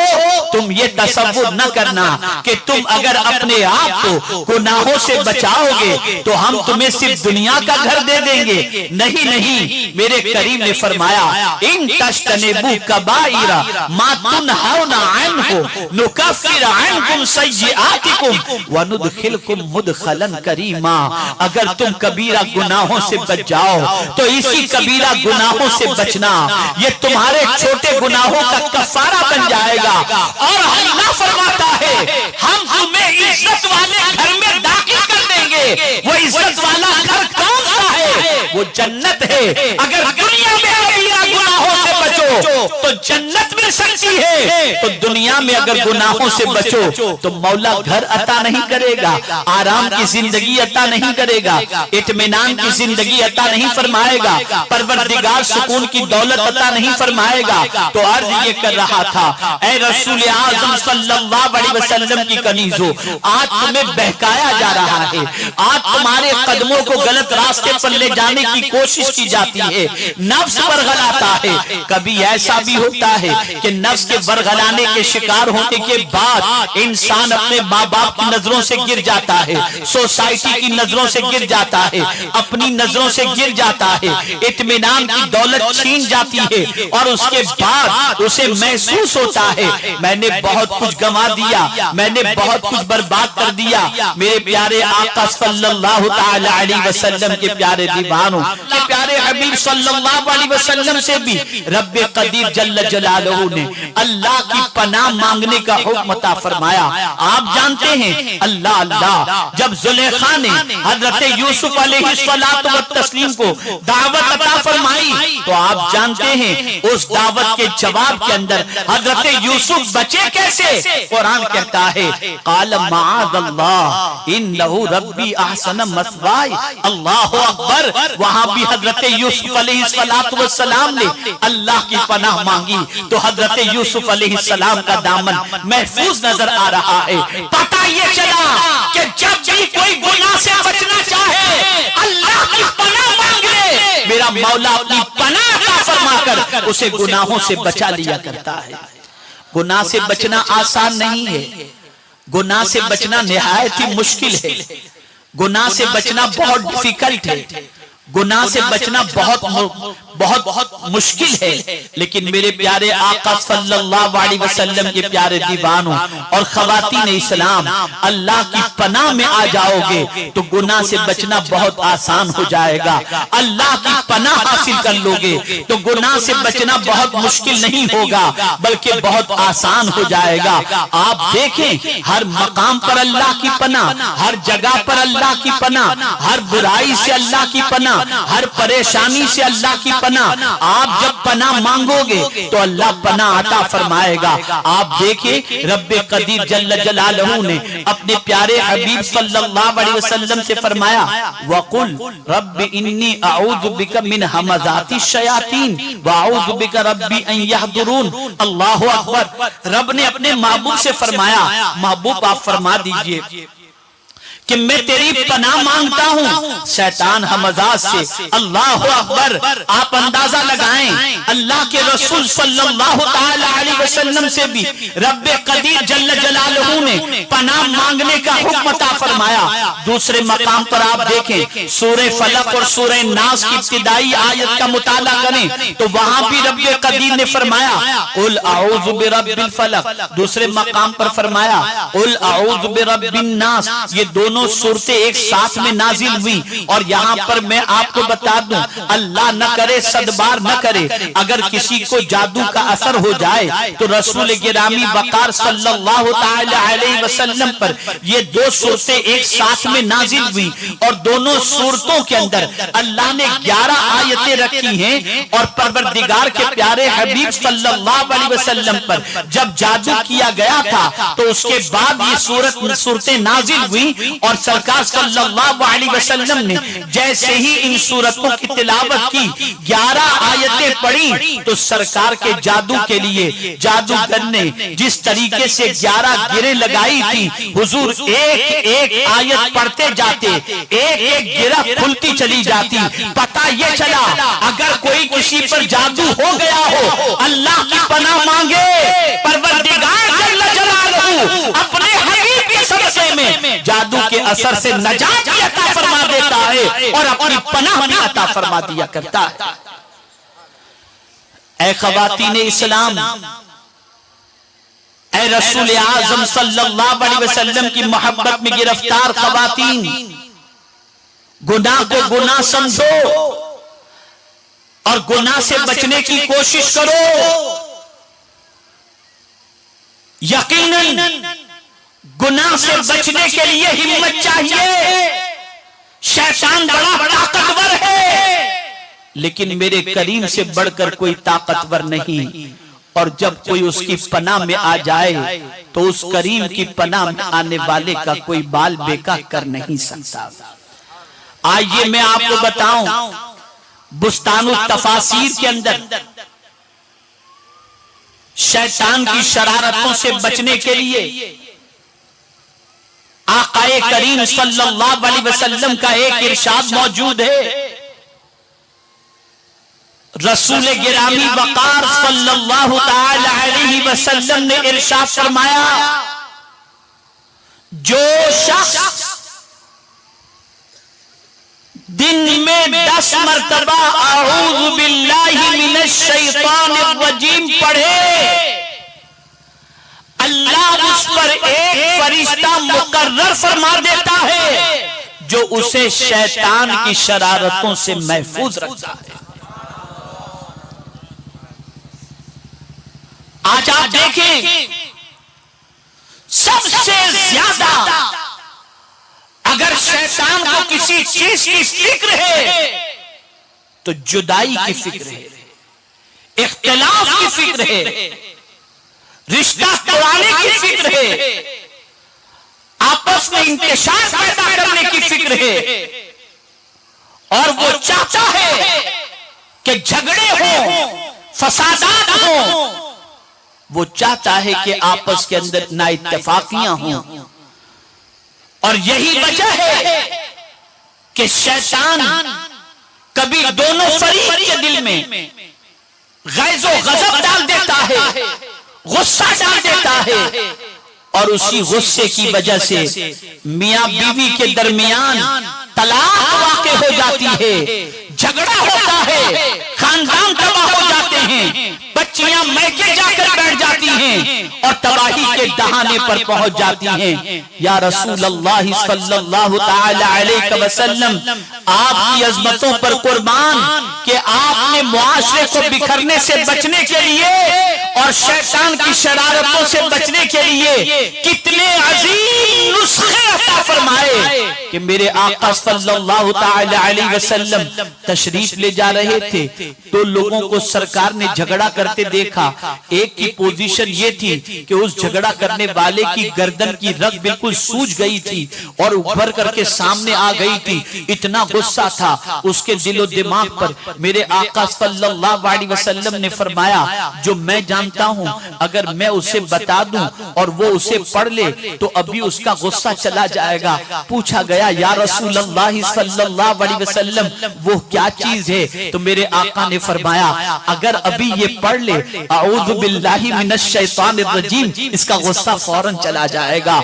तुम ये तसव्वुर न करना कि तुम अगर अपने आप को गुनाहों से बचाओगे तो हम तुम्हें सिर्फ दुनिया का घर दे देंगे। नहीं नहीं, मेरे करीम ने फरमाया इन तज्तनिबू कबाइरा मा तुनहौना अन्हु नुकफ्फिर अन्कुम सय्यिआतिकुम व नुदखिलकुम मुदखलन करीमा। अगर तुम कबीरा गुनाहों से बच जाओ तो इसी कबीरा गुनाहों से बचना ये तुम्हारे छोटे गुनाहों का कफारा बन जाएगा। और अल्लाह फरमाता है हम तुम्हें इज्जत वाले घर में दाखिल कर देंगे। वो इज्जत वाला घर कौन सा है? वो जन्नत है। अगर दुनिया में कबीरा गुनाहों से बचो तो जन्नत मिल सकती है, तो दुनिया में अगर गुनाहों से बचो तो मौला घर अता नहीं करेगा, आराम की जिंदगी अता नहीं करेगा, इत्मीनान की जिंदगी अता नहीं फरमाएगा, परवरदिगार सुकून की दौलत अता नहीं फरमाएगा। तो अर्ज ये कर रहा था, ऐ रसूल आज़म सल्लल्लाहु अलैहि वसल्लम की कनीज़ो, आज तुम्हें बहकाया जा रहा है, आज तुम्हारे कदमों को गलत रास्ते पर ले जाने की कोशिश की जाती है, नफ्स बरगलाता है। कभी ऐसा भी होता है कि नफ्स के बरगलाने के शिकार होने के बाद इंसान अपने माँ बाप की नजरों से गिर जाता है, सोसाइटी की नजरों से गिर जाता है, अपनी नजरों से गिर जाता है, इत्मीनान की दौलत छीन जाती है और उसके बाद उसे महसूस होता है मैंने बहुत कुछ गंवा दिया, मैंने बहुत कुछ बर्बाद कर दिया। मेरे प्यारे आका सल्लल्लाहु ताला अलैहि वसल्लम के प्यारे दीवानों, के प्यारे हबीब सल्लल्लाहु अलैहि वसल्लम से भी रब्बे कदीर जल्ल जलालहू ने अल्लाह की पनाह मांगने का हुक्म अता फरमाया। आप जानते हैं अल्लाह अल्लाह जब जुलेखा ने हजरत यूसुफ अलैहिस्सलातु वत्तस्लीम को दावत अता फरमाई तो आप जानते हैं उस दावत के जवाब के अंदर हजरत यूसुफ बचे कैसे? कुरान कहता है क़ाल मआज़ल्लाह इन्नहु रब्बी अहसन मस्वाय। अल्लाहु अकबर। वहां भी हजरत यूसुफ अलैहिस्सलातु वस्सलाम ने अल्लाह की पनाह मांगी तो हजरत यूसुफ अलैहिस्सलाम का दामन महफूज नजर आ रहा है। पता ये चला कि जब भी कोई गुनाह से बचना चाहे अल्लाह की पनाह मांग ले, मेरा मौला अपनी पनाह अता फरमाकर उसे गुनाहों से बचा लिया करता है। गुनाह से बचना आसान नहीं है, गुनाह से बचना निहायत ही मुश्किल है, गुनाह से बचना बहुत डिफिकल्ट है, गुनाह से बचना बहुत बहुत मुश्किल है, लेकिन मेरे प्यारे आका सल्लल्लाहु अलैहि वसल्लम के प्यारे दीवानों और खवातीन इस्लाम, अल्लाह की पनाह में आ जाओगे तो गुनाह से बचना बहुत आसान हो जाएगा। अल्लाह की पनाह हासिल कर लोगे तो गुनाह से बचना बहुत मुश्किल नहीं होगा, बल्कि बहुत आसान हो जाएगा। आप देखें, हर मकाम पर अल्लाह की पनाह, हर जगह पर अल्लाह की पनाह, हर बुराई से अल्लाह की पनाह, हर परेशानी से अल्लाह की पनाह। आप जब पनाह मांगोगे तो अल्लाह पनाह अता फरमाएगा। आप देखिए, रब्बे कदीर जल्ल जलालहू ने अपने प्यारे हबीब सल्लल्लाहु अलैहि वसल्लम से फरमाया, वकुल रब्बी इन्नी अऊज़ु बिका मिन हमज़ाति शयातीन व अऊज़ु बिका रब्बी अन यहदुरून। अल्लाहु अकबर। रब ने अपने महबूब से फरमाया, महबूब आप फरमा दीजिए कि मैं तेरी पनाह मांगता हूँ शैतान हमज़ात से। अल्लाह अकबर। आप अंदाजा लगाएं, अल्लाह के रसूल सल्लल्लाहु ताला अलैहि वसल्लम से भी रब्बे कदीर जल्ल जलालहू ने पनाह मांगने का हुक्म अता फरमाया। दूसरे मकाम पर आप देखें, सूरह फलक और सूरह नास की इब्तिदाई आयत का मुताला करें तो वहां भी रब्बे कदीर ने फरमाया कुल अऊज़ु बिरब्बिल फलक। दूसरे मकाम पर फरमाया कुल अऊज़ु बिरब्बिन नास। ये दोनों सूरतें एक साथ में नाजिल हुई। और यहाँ पर मैं आपको बता दूं, अल्लाह न करे, सदबार न करे, अगर किसी को जादू का असर हो जाए तो रसूल गिरामी वकार सल्लल्लाहु ताला अलैहि वसल्लम पर ये दो सूरतें एक साथ में नाजिल हुई और दोनों सूरतों के अंदर अल्लाह ने 11 आयतें रखी हैं। और परवरदिगार के प्यारे हबीब सल्लल्लाहु अलैहि वसल्लम पर जब जादू किया गया था तो उसके बाद ये सूरतें नाजिल हुई। और सरकार सल्लल्लाहु अलैहि वसल्लम ने जैसे ही इन सूरतों की तिलावत की, 11 आयतें पढ़ी, तो सरकार के जादू के लिए जादूगर ने जिस तरीके से 11 गिरें लगाई थी, हुजूर एक एक आयत पढ़ते जाते, एक एक गिरह खुलती चली जाती। पता ये चला अगर कोई किसी पर जादू हो गया हो, अल्लाह की पनाह मांगे, परवरदिगार जल्ल जलालहू अपने हबीब के सदक़े में जादू के असर से नजात भी अता फरमा देता है और अपनी पनाह भी अता फरमा दिया करता है। ऐ ख़वातीन इस्लाम, ऐ रसूल आज़म सल्लल्लाहु अलैहि वसल्लम की मोहब्बत में गिरफ्तार ख़वातीन, गुनाह को गुनाह समझो और गुनाह से बचने की कोशिश करो। यकीनन गुनाह से बचने के लिए हिम्मत चाहिए। शैतान बड़ा ताकतवर है, लेकिन मेरे करीम से बढ़कर कोई ताकतवर नहीं। और जब कोई उसकी पनाह में आ जाए तो उस करीम की पनाह में आने वाले का कोई बाल बेका कर नहीं सकता। आइए मैं आपको बताऊं, बुस्तानुल तफासीर के अंदर शैतान की शरारतों से बचने के लिए आकाए करीम सल्लल्लाहु अलैहि वसल्लम का एक इरशाद मौजूद है। रसूल गिरामी वकार सल्लल्लाहु ताला अलैहि वसल्लम ने इरशाद फरमाया, जो शख्स दिन में 10 मरतबा अऊज़ु बिल्लाहि मिनश शैतानिर रजीम पढ़े, अल्लाह उस पर एक फरिश्ता मुकर्रर फरमा देता है जो उसे शैतान की शरारतों से महफूज रखता है। आज आप देखें, सबसे ज्यादा अगर शैतान को किसी चीज की फिक्र है तो जुदाई की फिक्र है, इख्तिलाफ की फिक्र है, रिश्ता तोड़ने की फिक्र है, आपस में इंतशार पैदा करने की फिक्र है। और वो चाहता है कि झगड़े हो, फसादात हो, वो चाहता है कि आपस के अंदर नाइत्तेफाकियां हों। और यही वजह है कि शैतान कभी दोनों फरीक के दिल में गैज़ो गज़ब डाल देता है, गुस्सा डाल देता है, और उसी गुस्से की वजह से मियां बीवी के दरमियान तलाक वाक़े हो जाती है, झगड़ा होता है, खानदान तबाह हो जाते हैं, बच्चियां मैके जाकर बैठ जाती हैं और तबाही के दहाने पर पहुंच जाती हैं। या रसूल अल्लाह सल्लल्लाहु तआला अलैहि वसल्लम, आपकी अजमतों पर कुर्बान कि आपने मुआशरे को बिखरने से बचने के लिए और शैतान की शरारतों से बचने के लिए कितने अजीम नुस्खे अता फरमाए कि मेरे आका सल्लल्लाहु तआला अलैहि वसल्लम तशरीफ ले जा रहे थे तो लोगों को सरकार ने झगड़ा करते देखा। एक की पोजीशन ये थी कि उस झगड़ा करने वाले की गर्दन की रग बिल्कुल सूज गई थी और उभर करके सामने आ गई थी। इतना गुस्सा था उसके दिलो दिमाग पर। मेरे आका सल्लल्लाहु अलैहि वसल्लम ने फरमाया, जो मैं जानता हूं अगर मैं उसे बता दूं और वो उसे पढ़ ले तो अभी उसका गुस्सा चला जाएगा। पूछा गया, या रसूल अल्लाह सल्लल्लाहु अलैहि वसल्लम, वो क्या चीज है? तो मेरे आका ने फरमाया, अगर अभी ये पढ़ ले अऊज़ु बिल्लाहि मिनश शैतानिर रजीम, इसका गुस्सा फौरन चला जाएगा।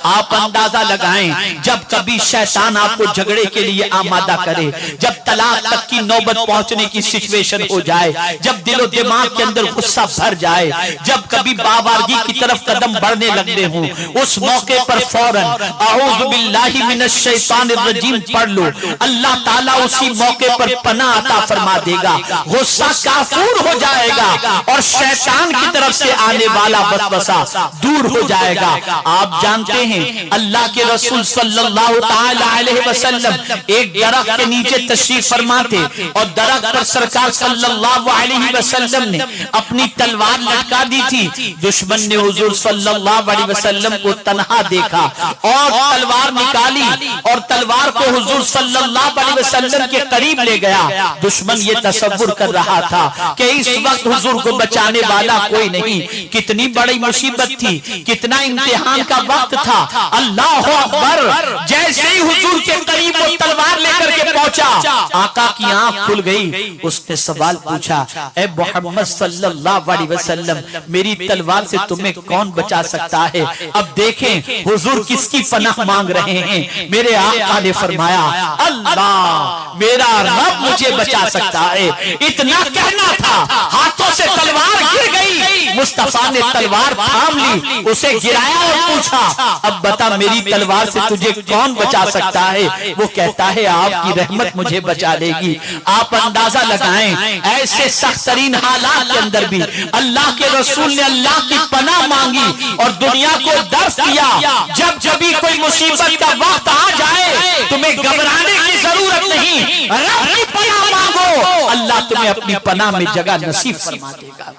आप अंदाजा लगाएं, जब कभी शैतान आपको झगड़े के लिए आमादा करे, जब तलाक तक की नौबत पहुंचने की सिचुएशन हो जाए, जब दिलो दिमाग के अंदर गुस्सा भर जाए, जब कभी बावारगी की तरफ कदम बढ़ने लगते हो, उस मौके पर फौरन अऊज़ु बिल्लाहि मिनश शैतानिर रजीम पढ़ लो। अल्लाह ताला उसी मौके पर पनाह अता फरमा देगा, गुस्सा काफूर हो जाएगा और शैतान की तरफ से आने वाला वसवसा दूर हो जाएगा। आप जानते हैं अल्लाह के रसूल सल्लल्लाहु तआला अलैहि वसल्लम एक दरख्त के नीचे तशरीफ फरमा थे और दरख्त पर सरकार सल्लल्लाहु अलैहि वसल्लम ने अपनी तलवार लटका दी थी। दुश्मन ने हुजूर सल्लल्लाहु अलैहि वसल्लम को तन्हा देखा और तलवार निकाली और तलवार को हुजूर सल्लल्लाहु अलैहि वसल्लम के करीब ले गया। दुश्मन ये तसव्वुर कर रहा था कि इस वक्त हुजूर को बचाने वाला कोई नहीं। कितनी बड़ी मुसीबत थी, कितना इम्तिहान का वक्त था। अल्लाह अकबर, जैसे ही हुजूर के करीब वो तलवार लेकर के पहुंचा, आका की आंख खुल गई। उसने सवाल पूछा, ए मोहम्मद सल्लल्लाहु अलैहि वसल्लम, मेरी तलवार से तुम्हें कौन बचा सकता है? अब देखें हुजूर किसकी पनाह मांग रहे हैं। मेरे आका ने फरमाया, अल्लाह, मेरा रब मुझे बचा सकता है। इतना कहना था, हाथों से तलवार गिर गई। मुस्तफा ने तलवार थाम ली, उसे गिराया और पूछा, अब बता मेरी तलवार से तुझे कौन बचा सकता है? वो कहता है, आपकी रहमत मुझे बचा लेगी। आप अंदाजा लगाएं, ऐसे सख्त तरीन हालात के अंदर भी अल्लाह के रसूल ने अल्लाह की पनाह मांगी और दुनिया को दर्श दिया, जब जभी कोई मुसीबत का वक्त आ जाए तुम्हें घबराने की जरूरत नहीं, रब की पनाह मांगो, अल्लाह तुम्हें अपनी पनाह में जगह नसीब फरमा देगा।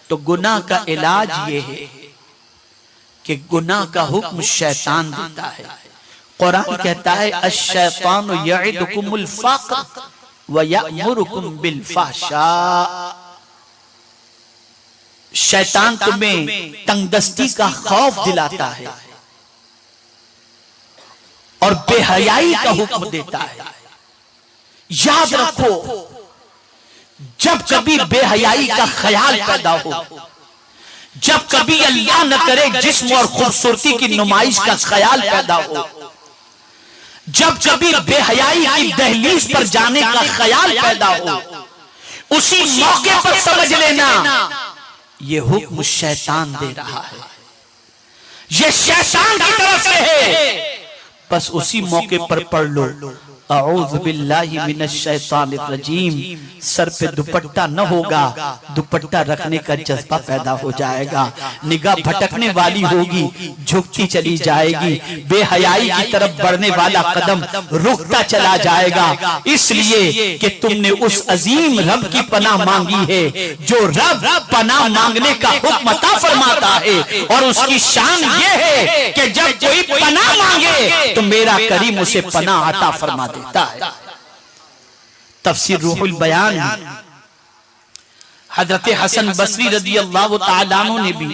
तो गुनाह का इलाज ये है कि गुनाह का हुक्म शैतान देता है। कुरान कहता है, अश-शैतानु यइदुकुमुल फ़क़्र व यअमुरुकुम बिल फ़हशा। शैतान तुम्हें तंगदस्ती का खौफ दिलाता है और बेहयाई का हुक्म देता है। याद रखो, जब कभी बेहयाई का ख्याल पैदा हो, जब कभी अल्लाह न करे जिस्म और खूबसूरती की नुमाइश का ख्याल पैदा हो, जब कभी बेहयाई की दहलीज पर जाने का ख्याल पैदा हो, उसी मौके पर समझ लेना ये हुक्म शैतान दे रहा है, ये शैतान की तरफ से है। बस उसी मौके पर पढ़ लो, अऊज़ु बिल्लाहि मिनश शैतानिर रजीम। सर पे दुपट्टा न होगा, दुपट्टा रखने का जज्बा पैदा हो जाएगा, निगाह भटकने वाली होगी, झुकती चली जाएगी, बेहयाई की तरफ बढ़ने वाला कदम रुकता चला जाएगा। इसलिए कि तुमने उस अजीम रब की पनाह मांगी है, जो रब पनाह मांगने का हुक्म अता फरमाता है और उसकी शान ये है कि जब कोई पनाह मांगे तो मेरा करीम उसे पनाह अता फरमा देता है। तफसीर रूहुल बयान, हजरत हसन बसरी रदियल्लाहु ताला अन्हु ने भी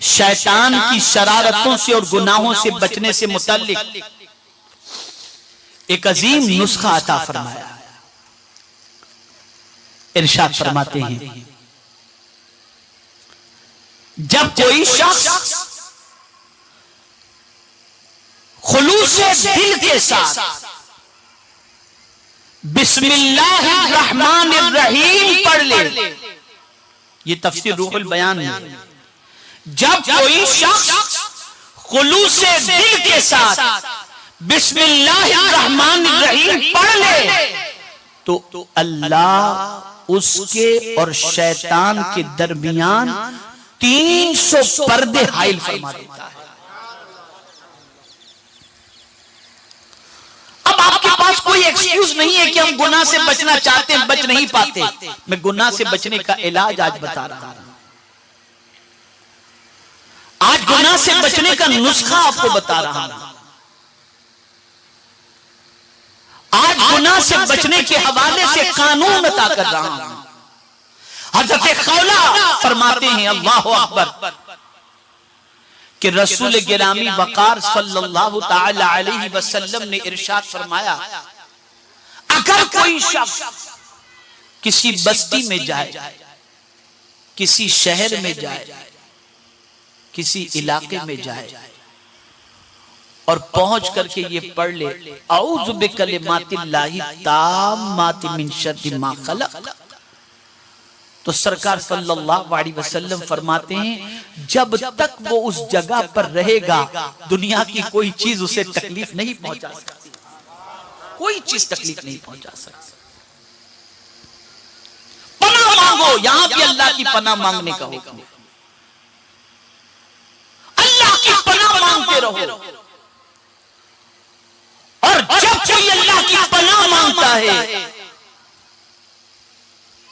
शैतान की शरारतों से और गुनाहों से बचने से मुतल्लिक एक अजीम नुस्खा अता फरमाया। इरशाद फरमाते हैं, जब कोई शख्स खुलूस दिल के साथ बिस्मिल्लाहिर्रहमानिर्रहीम पढ़ ले। ये तफसीर रूहुल बयान में, जब कोई शख्स खुलूसे दिल के साथ बिस्मिल्लाहिर्रहमानिर्रहीम पढ़ ले तो अल्लाह उसके और शैतान के दरमियान 300 पर्दे हाइल फरमा देता है। अब आपके पास कोई एक्सक्यूज नहीं है कि हम गुनाह से बचना चाहते हैं, बच नहीं पाते। मैं गुनाह से बचने का इलाज आज बता रहा हूं। आज गुनाह से बचने का नुस्खा आपको बता रहा हूं। आज गुनाह से बचने के हवाले से कानून अता कर रहा हूं। हजरत खौला फरमाते हैं, अल्लाह अकबर, कि रसूल गिरामी वकार सल्लल्लाहु ताला अलैहि वसल्लम ने इरशाद फरमाया, अगर कोई शख्स किसी बस्ती में जाए, किसी शहर में जाए, किसी इलाके में जाए और पहुंच करके ये पढ़ ले, औज़ु बिकलिमातिल्लाहि ताम्माति मिन शर्रि मा खलक़, तो सरकार सल्लल्लाहु अलैहि वसल्लम फरमाते हैं, जब तक वो उस जगह पर रहेगा दुनिया की कोई चीज उसे तकलीफ नहीं पहुंचा सकती, कोई चीज तकलीफ नहीं पहुंचा सकती। पनाह मांगो, यहां भी अल्लाह की पनाह मांगने का हुक्म, अल्लाह की पनाह मांगते रहो। और जब कोई अल्लाह की पनाह मांगता है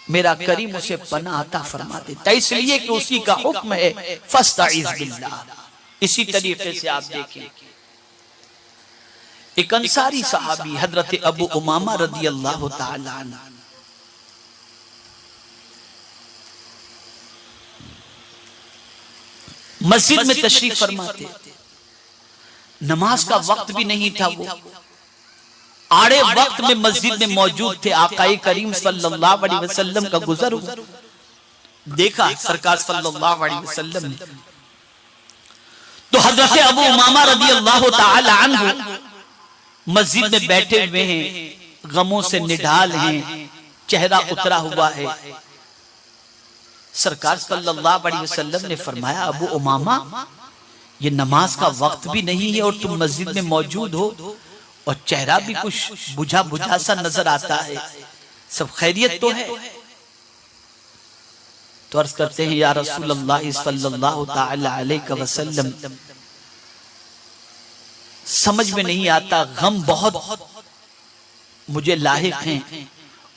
मेरा करीम उसे पनाह अता फरमा देता है, इसलिए कि उसी का हुक्म है फस्तईज़ बिल्लाह। इसी तरीके से आप देखें, एक अंसारी सहाबी हजरत अबू उमामा रदी अल्लाह ताला अन्हु, मस्जिद में तशरीफ फरमाते, नमाज का वक्त भी नहीं था, वो आड़े वक्त में मस्जिद में मौजूद थे। आकाए करीम सल्लल्लाहु अलैहि वसल्लम का गुजर हुआ, देखा सरकार सल्लल्लाहु अलैहि वसल्लम ने, तो हजरत अबू उमामा रदी अल्लाह ताला अन्हु मस्जिद में बैठे हुए हैं, गमों से निढाल हैं, चेहरा उतरा हुआ है। सरकार सल्लल्लाहु अलैहि वसल्लम ने फरमाया, अबू उमामा, ये नमाज का वक्त भी नहीं है और तुम मस्जिद में मौजूद हो और चेहरा भी कुछ बुझा बुझा सा नजर आता है, सब खैरियत तो है? तो अर्ज करते हैं, या रसूल अल्लाह सल्लल्लाहु ताला अलैहि वसल्लम, समझ में नहीं आता, गम बहुत मुझे लाहिक हैं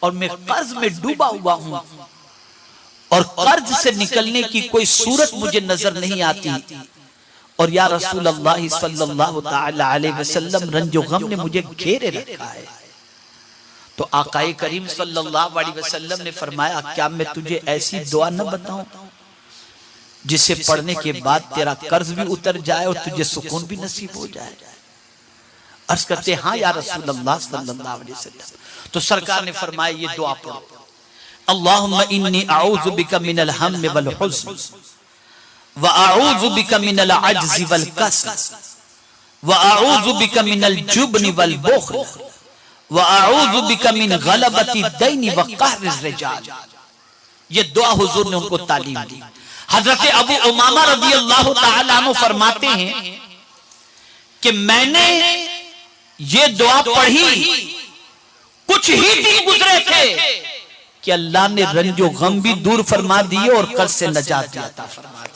और मैं कर्ज में डूबा हुआ हूं और कर्ज से निकलने की कोई सूरत मुझे नजर नहीं आती, और या रसूल अल्लाह सल्लल्लाहु ताला अलैहि वसल्लम, रंजो गम ने मुझे घेरे रखा है। तो आकाए करीम सल्लल्लाहु अलैहि वसल्लम ने फरमाया, क्या मैं तुझे ऐसी दुआ न बताऊं जिसे पढ़ने के बाद तेरा कर्ज भी उतर जाए और तुझे सुकून भी नसीब हो जाए? अर्ज करते, हाँ या रसूल अल्लाह सल्लल्लाहु अलैहि वसल्लम। तो सरकार ने फरमाया, ये दुआ पढ़ो, अल्लाहुम्मा इन्नी अऊज़ु बिका मिनल हम्म वल हुज़्न व अऊज़ु बिका मिनल अज्ज़ि वल कस्ल व अऊज़ु बिका मिनल जुब्न वल बुख़्ल व अऊज़ु बिका मिन गलबति दैन व क़हरिर रिजाल। ये दुआ हुजूर ने उनको तालीम दी। हजरत अबू उमामा रज़ी अल्लाह तआला अन्हु फरमाते हैं कि मैंने ये दुआ पढ़ी, कुछ ही दिन गुजरे थे कि अल्लाह ने रंजो गम भी दूर फरमा दिए और कर्ज से नजात भी अता फरमा दी।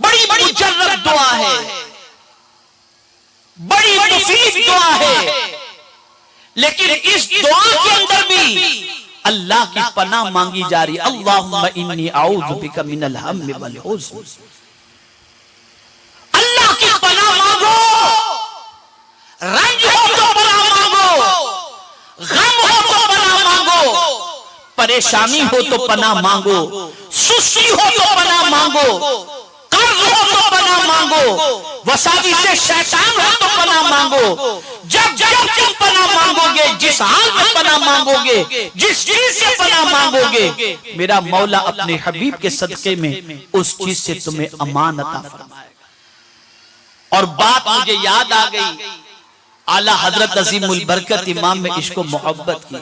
बड़ी बड़ी मुजर्रब दुआ है, बड़ी मुफीद दुआ है, लेकिन इस दुआ के अंदर भी अल्लाह की पनाह मांगी जा रही। अल्लाहुम्मा इन्नी अऊज़ु बिका मिनल हम्म वल हुज़्न। अल्लाह की पनाह मांगो, रंज हो तो पनाह मांगो, गम हो तो पनाह मांगो, परेशानी हो तो पनाह मांगो, सुस्ती हो तो पनाह मांगो, कर्ज हो तो पनाह मांगो, वसावी से शैतान हो तो पनाह मांगो। जब जब तुम पनाह मांगोगे, जिस हाल में पनाह मांगोगे, जिस चीज से पनाह मांगोगे, मेरा मौला अपने हबीब के सदके में उस चीज से तुम्हें अमान अता फरमाएगा। और बात मुझे याद आ गई, आला हजरत अजीमुल बरकत इमाम में इश्को मोहब्बत की।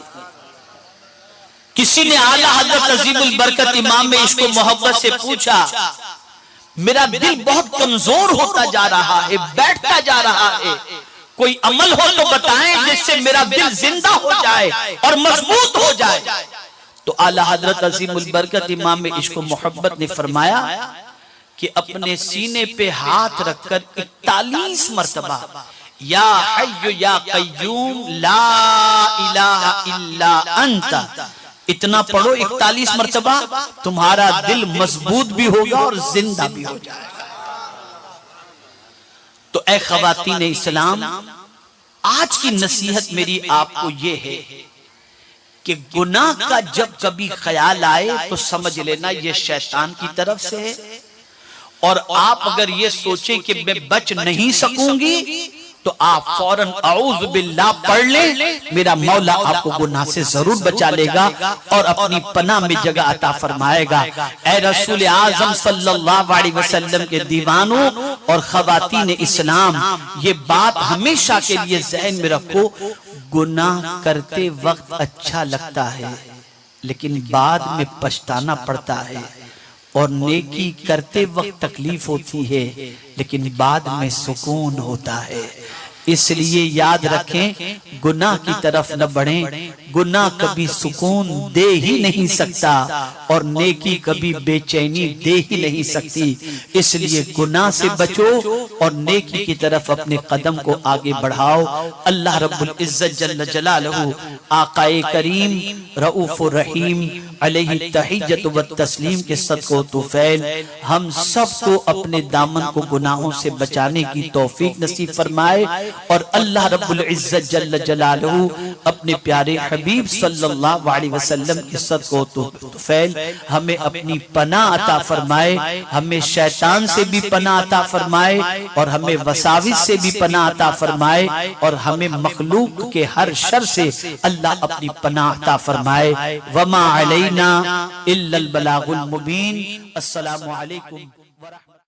किसी ने आला हजरत अजीमुल बरकत इमाम में इश्को मोहब्बत से पूछा, मेरा दिल बहुत कमजोर होता जा रहा है, बैठता जा रहा है, कोई अमल हो तो बताएं जिससे मेरा दिल जिंदा हो जाए और मजबूत हो जाए। तो आला हजरत अजीमुल बरकत इमाम में इश्को मोहब्बत ने फरमाया कि अपने सीने पे हाथ रखकर 41 मर्तबा या हय्यु या कय्यूम ला इलाहा इल्ला अंता, इतना पढ़ो 41 मर्तबा, तुम्हारा दिल मजबूत भी होगा और जिंदा भी हो जाएगा। तो ऐ ख़वातीन इस्लाम, आज की नसीहत मेरी आपको ये है कि गुनाह का जब कभी ख्याल आए तो समझ लेना ये शैतान की तरफ से है, और आप अगर ये सोचे कि मैं बच नहीं सकूंगी तो आप फौरन औज़ बिल्लाह पढ़ लें, मेरा मौला आपको गुनाह से जरूर बचा लेगा और अपनी पनाह में जगह अता फरमाएगा। ऐ रसूल आज़म सल्लल्लाहु अलैहि वसल्लम के दीवानों और ख़वातीन इस्लाम, ये बात हमेशा के लिए ज़हन में रखो, गुनाह करते वक्त अच्छा लगता है लेकिन बाद में पछताना पड़ता है, और नेकी करते वक्त तकलीफ होती है लेकिन बाद में सुकून होता है। इसलिए याद रखें, गुनाह की तरफ न बढ़ें, गुनाह कभी सुकून दे ही नहीं सकता और नेकी कभी बेचैनी दे ही नहीं सकती। इसलिए गुनाह से बचो और नेकी की तरफ अपने कदम को आगे बढ़ाओ। अल्लाह रब्बुल इज्जत जल्ल जलालहू आकाए करीम रऊफुर रहीम अलैहि तहिय्यत व तस्लीम के सदक़ो तुफैल हम सबको अपने दामन को गुनाहों से बचाने की तौफीक नसीब फरमाए, और अल्लाह रब्बुल इज्जत जल्ल जलालहू अपने प्यारे हबीब सल्लल्लाहु अलैहि वसल्लम के सदक़ो तुफैल हमें अपनी पनाह अता फरमाए, हमें शैतान से भी पनाह अता फरमाए और हमें वसाविस से भी पनाह अता फरमाए, और हमें मखलूक के हर शर से अल्लाह अपनी पनाह अता फरमाए। वमा अलैना इल्लल बलागुल मुबीन। अस्सलामु अलैकुम व रहमतुल्लाह।